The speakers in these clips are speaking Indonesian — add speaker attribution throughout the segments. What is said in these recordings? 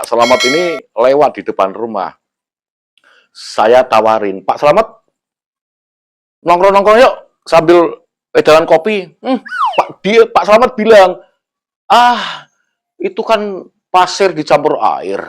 Speaker 1: Pak Slamet ini lewat di depan rumah. Saya tawarin, Pak Slamet, nongkrong-nongkrong yuk sambil jalan kopi. Pak Slamet bilang, ah itu kan pasir dicampur air.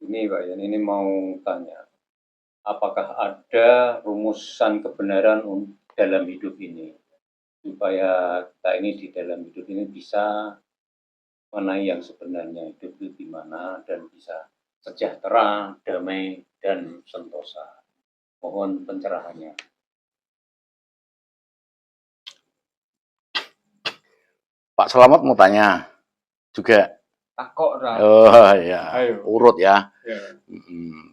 Speaker 2: Ini Pak Yan, ini mau tanya, apakah ada rumusan kebenaran dalam hidup ini? Supaya kita ini di dalam hidup ini bisa mengenai yang sebenarnya hidup itu gimana dan bisa sejahtera, damai, dan sentosa. Mohon pencerahannya.
Speaker 1: Pak Slamet mau tanya juga.
Speaker 2: Takok lah.
Speaker 1: Oh ya,
Speaker 2: Ayo.
Speaker 1: urut ya.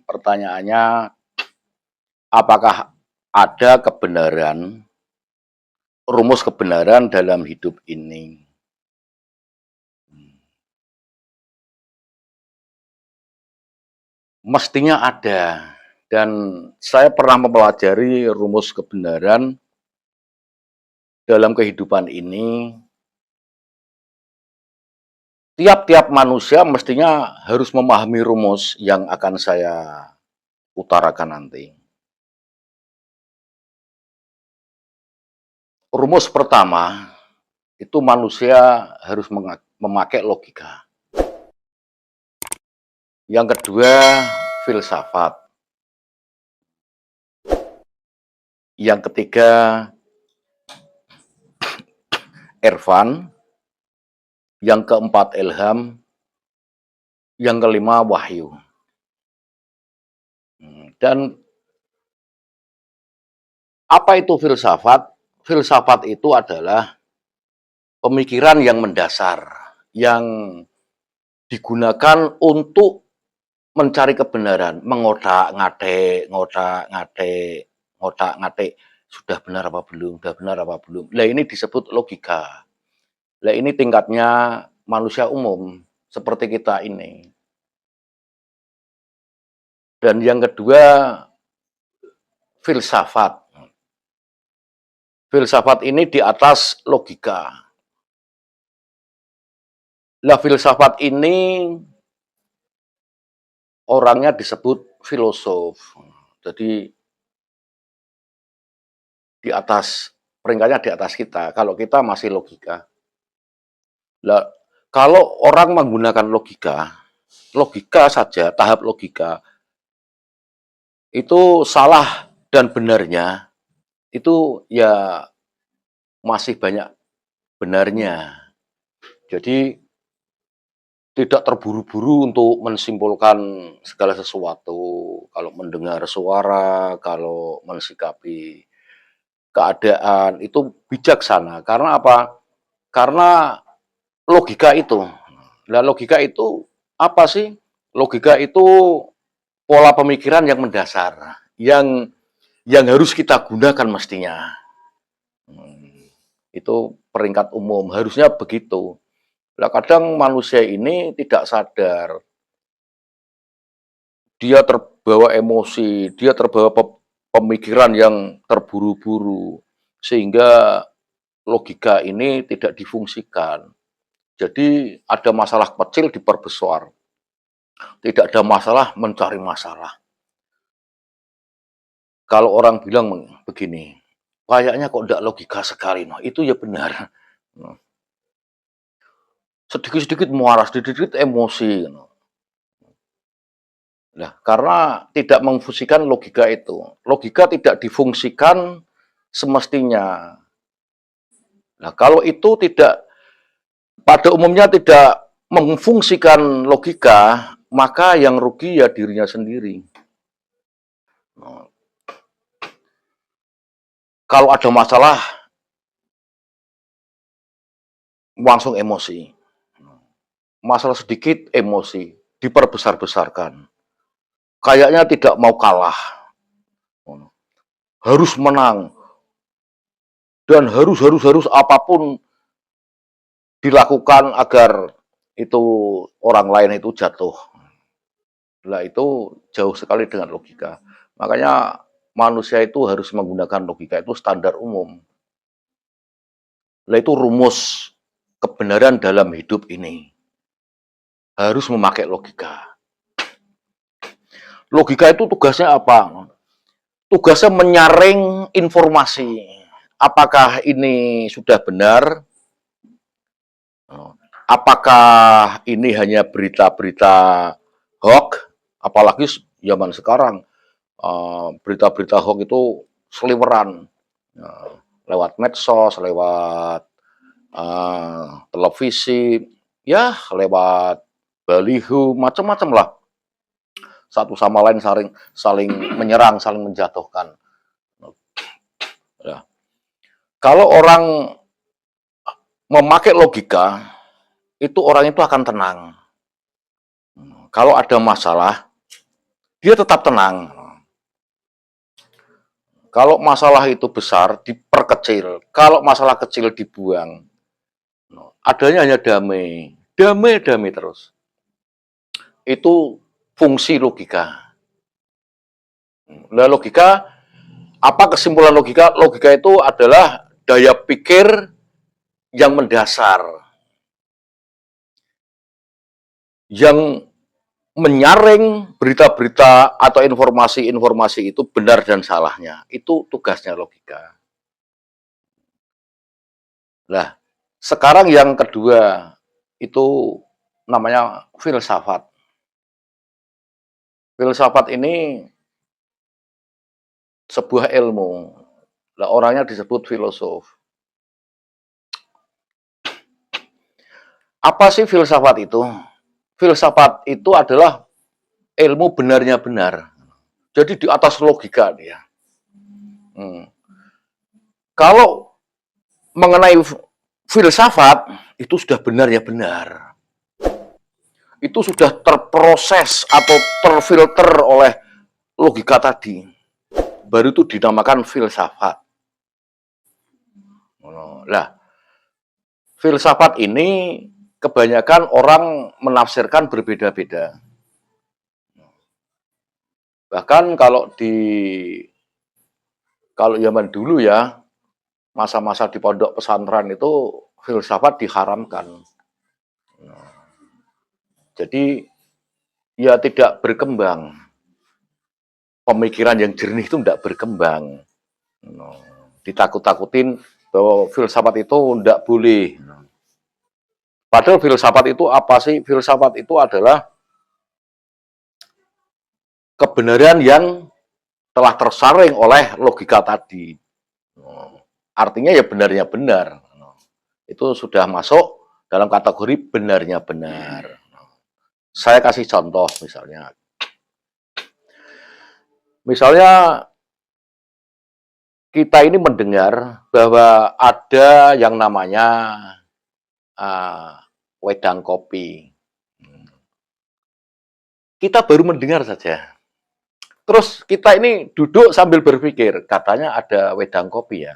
Speaker 1: Pertanyaannya, apakah ada kebenaran, rumus kebenaran dalam hidup ini? Mestinya ada. Dan saya pernah mempelajari rumus kebenaran dalam kehidupan ini. Tiap-tiap manusia mestinya harus memahami rumus yang akan saya utarakan nanti. Rumus pertama, itu manusia harus memakai logika. Yang kedua, filsafat. Yang ketiga, irfan. Yang keempat, ilham. Yang kelima, wahyu. Dan apa itu filsafat? Filsafat itu adalah pemikiran yang mendasar, yang digunakan untuk mencari kebenaran, mengotak-ngatik, ngotak-ngatik, sudah benar apa belum, sudah benar apa belum. Lah ini disebut logika. Lah ini tingkatnya manusia umum, seperti kita ini. Dan yang kedua, filsafat. Filsafat ini di atas logika. Lah filsafat ini orangnya disebut filosof. Jadi di atas, peringkatnya di atas kita. Kalau kita masih logika. Lah, kalau orang menggunakan logika saja, tahap logika, itu salah dan benarnya, itu ya masih banyak benarnya. Jadi tidak terburu-buru untuk mensimpulkan segala sesuatu. Kalau mendengar suara, kalau mensikapi keadaan, itu bijaksana. Karena apa? Karena logika itu. Nah, logika itu apa sih? Logika itu pola pemikiran yang mendasar, yang harus kita gunakan mestinya. Itu peringkat umum, harusnya begitu. Nah, kadang manusia ini tidak sadar. Dia terbawa emosi, dia terbawa pemikiran yang terburu-buru, sehingga logika ini tidak difungsikan. Jadi ada masalah kecil diperbesar. Tidak ada masalah mencari masalah. Kalau orang bilang begini, kayaknya kok tidak logika sekali. Nah, itu ya benar. Sedikit-sedikit muara, sedikit-sedikit emosi. Nah, karena tidak memfungsikan logika itu. Logika tidak difungsikan semestinya. Nah, kalau itu tidak, pada umumnya tidak memfungsikan logika, maka yang rugi ya dirinya sendiri. Nah, kalau ada masalah, langsung emosi. Masalah sedikit, emosi. Diperbesar-besarkan. Kayaknya tidak mau kalah. Harus menang. Dan harus apapun dilakukan agar itu orang lain itu jatuh. Nah, itu jauh sekali dengan logika. Makanya manusia itu harus menggunakan logika, itu standar umum. Nah, itu rumus kebenaran dalam hidup ini harus memakai logika. Logika itu tugasnya apa? Tugasnya menyaring informasi. Apakah ini sudah benar? Apakah ini hanya berita-berita hoax? Apalagi zaman sekarang, berita-berita hoax itu seliweran. Lewat medsos, lewat televisi, ya lewat baliho, macam-macam lah. Satu sama lain saling menyerang, saling menjatuhkan. Ya. Kalau orang memakai logika, itu orang itu akan tenang. Kalau ada masalah, dia tetap tenang. Kalau masalah itu besar, diperkecil. Kalau masalah kecil dibuang. Adanya hanya damai. Damai terus. Itu fungsi logika. Nah, logika, apa kesimpulan logika? Logika itu adalah daya pikir yang mendasar. Yang menyaring berita-berita atau informasi-informasi itu benar dan salahnya. Itu tugasnya logika. Nah, sekarang yang kedua itu namanya filsafat. Filsafat ini sebuah ilmu. Nah, orangnya disebut filosof. Apa sih filsafat itu? Filsafat itu adalah ilmu benarnya benar. Jadi di atas logika dia. Kalau mengenai filsafat, itu sudah benarnya benar. Itu sudah terproses atau terfilter oleh logika tadi. Baru itu dinamakan filsafat. Nah, filsafat ini kebanyakan orang menafsirkan berbeda-beda. Bahkan kalau zaman dulu ya, masa-masa di pondok pesantren itu filsafat diharamkan. Jadi ya tidak berkembang. Pemikiran yang jernih itu tidak berkembang. Ditakut-takutin bahwa filsafat itu tidak boleh. Padahal filsafat itu apa sih? Filsafat itu adalah kebenaran yang telah tersaring oleh logika tadi. Artinya ya benarnya benar. Itu sudah masuk dalam kategori benarnya benar. Saya kasih contoh misalnya. Misalnya kita ini mendengar bahwa ada yang namanya wedang kopi. Kita baru mendengar saja. Terus kita ini duduk sambil berpikir, katanya ada wedang kopi ya.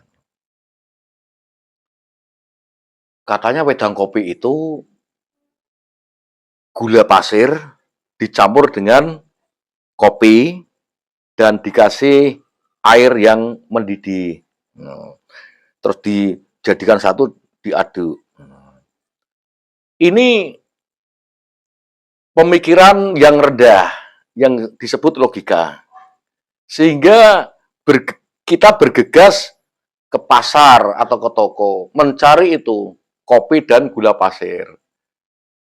Speaker 1: Katanya wedang kopi itu gula pasir dicampur dengan kopi dan dikasih air yang mendidih. Terus dijadikan satu, diaduk. Ini pemikiran yang rendah, yang disebut logika. Sehingga kita bergegas ke pasar atau ke toko, mencari itu, kopi dan gula pasir.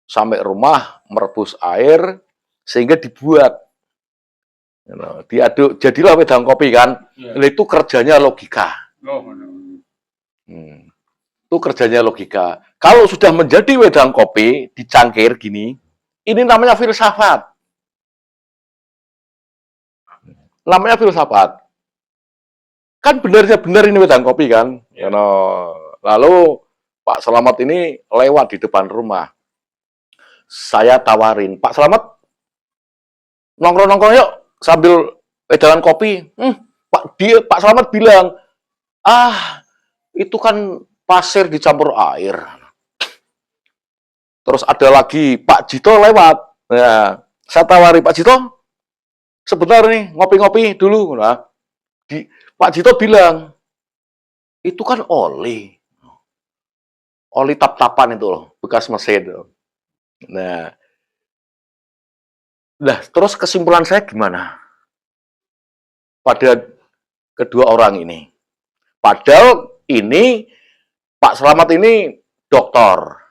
Speaker 1: Sampai rumah, merebus air, sehingga dibuat. Diaduk, jadilah wedang kopi kan. Itu kerjanya logika. Itu kerjanya logika. Kalau sudah menjadi wedang kopi, dicangkir gini, ini namanya filsafat. Namanya filsafat. Kan benar ini wedang kopi kan. Lalu Pak Slamet ini lewat di depan rumah. Saya tawarin, Pak Slamet, nongkrong-nongkrong yuk sambil wedangan kopi. Pak Slamet bilang, itu kan pasir dicampur air. Terus ada lagi Pak Jito lewat. Nah, saya tawari Pak Jito, sebentar nih ngopi-ngopi dulu. Nah, Pak Jito bilang, itu kan oli. oli tap-tapan itu loh, bekas mesin. Nah, terus kesimpulan saya gimana pada kedua orang ini? Padahal ini Pak Slamet ini doktor,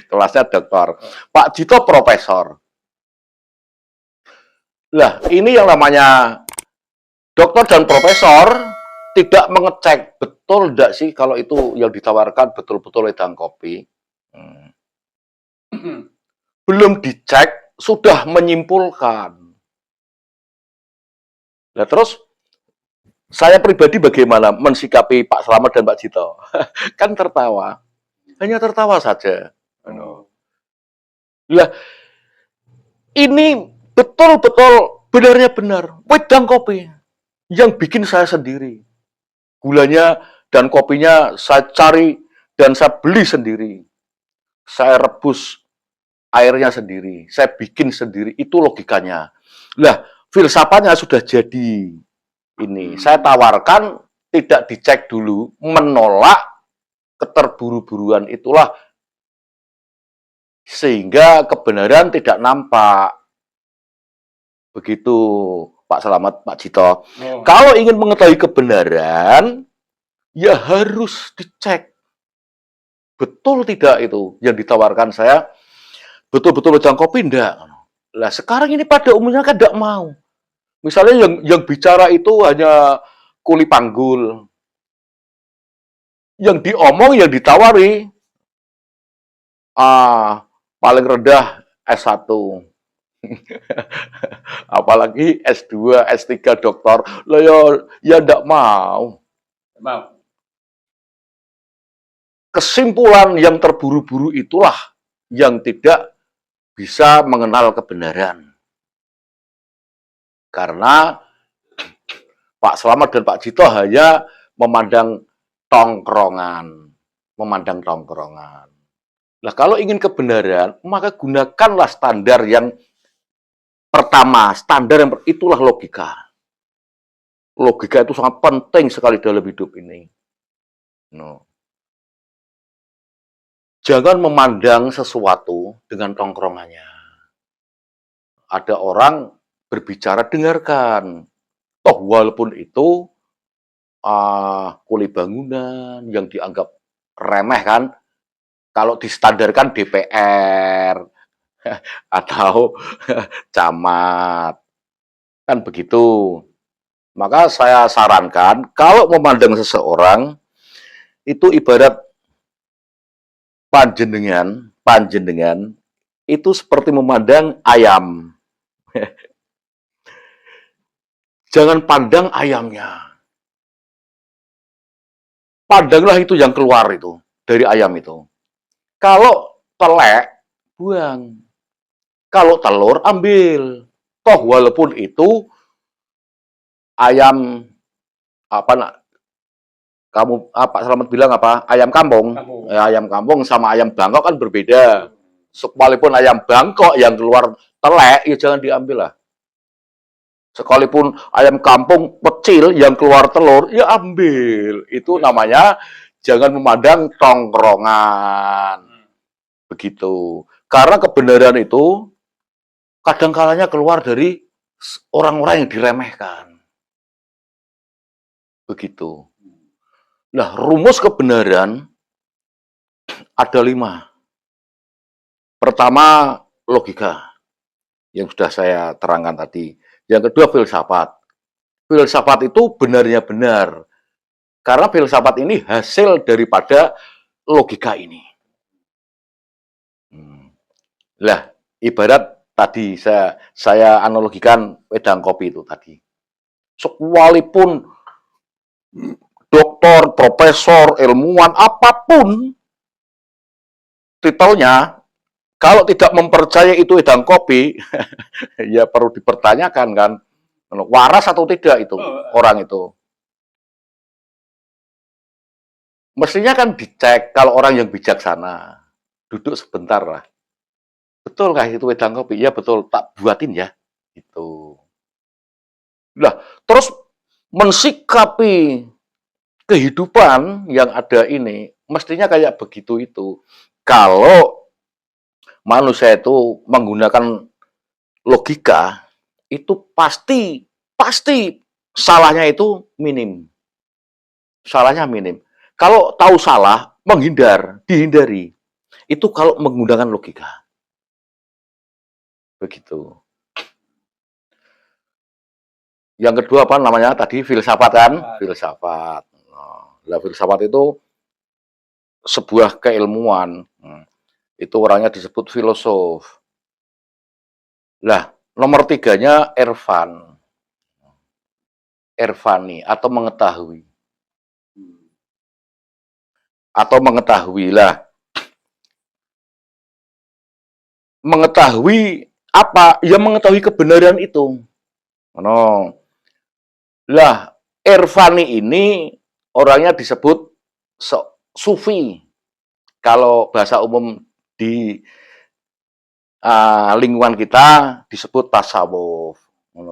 Speaker 1: kelasnya doktor. Pak Jito profesor. Lah, ini yang namanya dokter dan profesor tidak mengecek betul tidak sih kalau itu yang ditawarkan betul-betul wedang kopi. Belum dicek, sudah menyimpulkan. Nah, terus saya pribadi bagaimana mensikapi Pak Slamet dan Pak Jito? Kan tertawa. Hanya tertawa saja. Lah, ini betul-betul benarnya benar. Wedang kopi yang bikin saya sendiri. Gulanya dan kopinya saya cari dan saya beli sendiri. Saya rebus airnya sendiri. Saya bikin sendiri. Itu logikanya. Lah, filsafatnya sudah jadi. Ini saya tawarkan tidak dicek dulu, menolak keterburu-buruan itulah sehingga kebenaran tidak nampak. Begitu Pak Slamet, Pak Jito. Kalau ingin mengetahui kebenaran, ya harus dicek. Betul tidak itu yang ditawarkan saya? Betul-betul wedang kopi enggak? Lah sekarang ini pada umumnya kan enggak mau. Misalnya yang bicara itu hanya kuli panggul. Yang diomong, yang ditawari, paling rendah S1. Apalagi S2, S3 doktor. Lah ya enggak mau. Kesimpulan yang terburu-buru itulah yang tidak bisa mengenal kebenaran. Karena Pak Slamet dan Pak Jito hanya memandang tongkrongan. Nah, kalau ingin kebenaran, maka gunakanlah standar yang pertama. Itulah logika. Logika itu sangat penting sekali dalam hidup ini. Jangan memandang sesuatu dengan tongkrongannya. Ada orang berbicara, dengarkan. Toh walaupun itu kuli bangunan yang dianggap remeh kan, kalau distandarkan DPR atau camat, kan begitu. Maka saya sarankan, kalau memandang seseorang, itu ibarat panjenengan itu seperti memandang ayam. Jangan pandang ayamnya. Pandanglah itu yang keluar itu dari ayam itu. Kalau telek, buang. Kalau telur, ambil. Toh walaupun itu ayam Pak Slamet bilang apa? Ayam kampung. Ayam kampung sama ayam Bangkok kan berbeda. Sekalipun ayam Bangkok yang keluar telek, ya jangan diambil lah. Sekalipun ayam kampung kecil yang keluar telur, ya ambil. Itu namanya jangan memandang tongkrongan. Begitu. Karena kebenaran itu kadang-kalanya keluar dari orang-orang yang diremehkan. Begitu. Nah, rumus kebenaran ada 5. Pertama, logika. Yang sudah saya terangkan tadi. Yang kedua, filsafat. Filsafat itu benarnya benar. Karena filsafat ini hasil daripada logika ini. Lah, ibarat tadi saya analogikan wedang kopi itu tadi. Sekalipun doktor, profesor, ilmuwan, apapun titelnya, kalau tidak mempercayai itu wedang kopi, ya perlu dipertanyakan kan, waras atau tidak itu orang itu. Mestinya kan dicek kalau orang yang bijaksana, duduk sebentar lah. Betul kah itu wedang kopi? Ya betul, tak buatin ya. Itu. Nah, terus mensikapi kehidupan yang ada ini, mestinya kayak begitu itu. Kalau manusia itu menggunakan logika, itu pasti salahnya itu minim. Salahnya minim. Kalau tahu salah, dihindari. Itu kalau menggunakan logika. Begitu. Yang kedua apa namanya tadi? Filsafat kan? Filsafat. Nah, filsafat itu sebuah keilmuan. Itu orangnya disebut filosof. Lah, nomor tiganya Ervani atau mengetahui. Atau mengetahui lah. Mengetahui apa? Ya mengetahui kebenaran itu. No. Lah, Ervani ini orangnya disebut sufi. Kalau bahasa umum di lingkungan kita disebut tasawuf.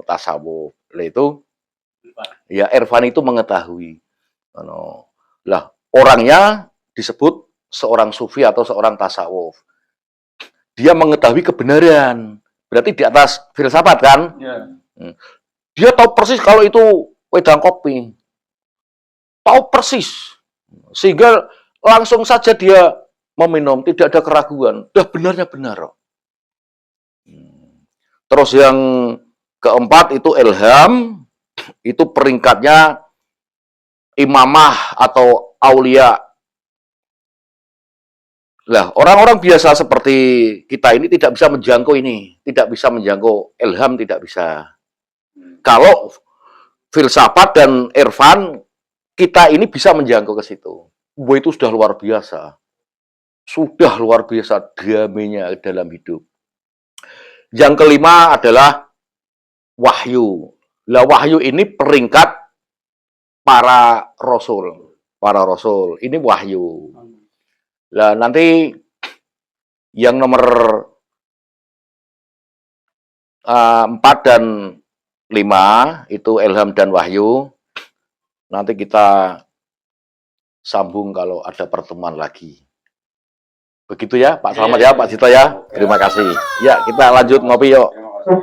Speaker 1: Tasawuf. Lah itu ya Ervani itu mengetahui. Lah, orangnya disebut seorang sufi atau seorang tasawuf. Dia mengetahui kebenaran. Berarti di atas filsafat kan?
Speaker 2: Ya.
Speaker 1: Dia tahu persis kalau itu wedang kopi. Tahu persis. Sehingga langsung saja dia meminum, tidak ada keraguan. Dah benarnya benar. Terus yang keempat itu ilham, itu peringkatnya imamah atau aulia. Lah, orang-orang biasa seperti kita ini tidak bisa menjangkau ini, tidak bisa menjangkau ilham, tidak bisa. Kalau filsafat dan irfan, kita ini bisa menjangkau ke situ. Wah, itu sudah luar biasa. Sudah luar biasa damainya dalam hidup. Yang kelima adalah wahyu. Lah, wahyu ini peringkat para rasul. Para rasul. Ini wahyu. Lah, nanti yang nomor 4 dan 5 itu ilham dan wahyu. Nanti kita sambung kalau ada pertemuan lagi. Begitu ya, Pak Selamat ya, Pak Cito ya. Terima kasih. Ya, kita lanjut ngopi yuk.
Speaker 2: Terima kasih.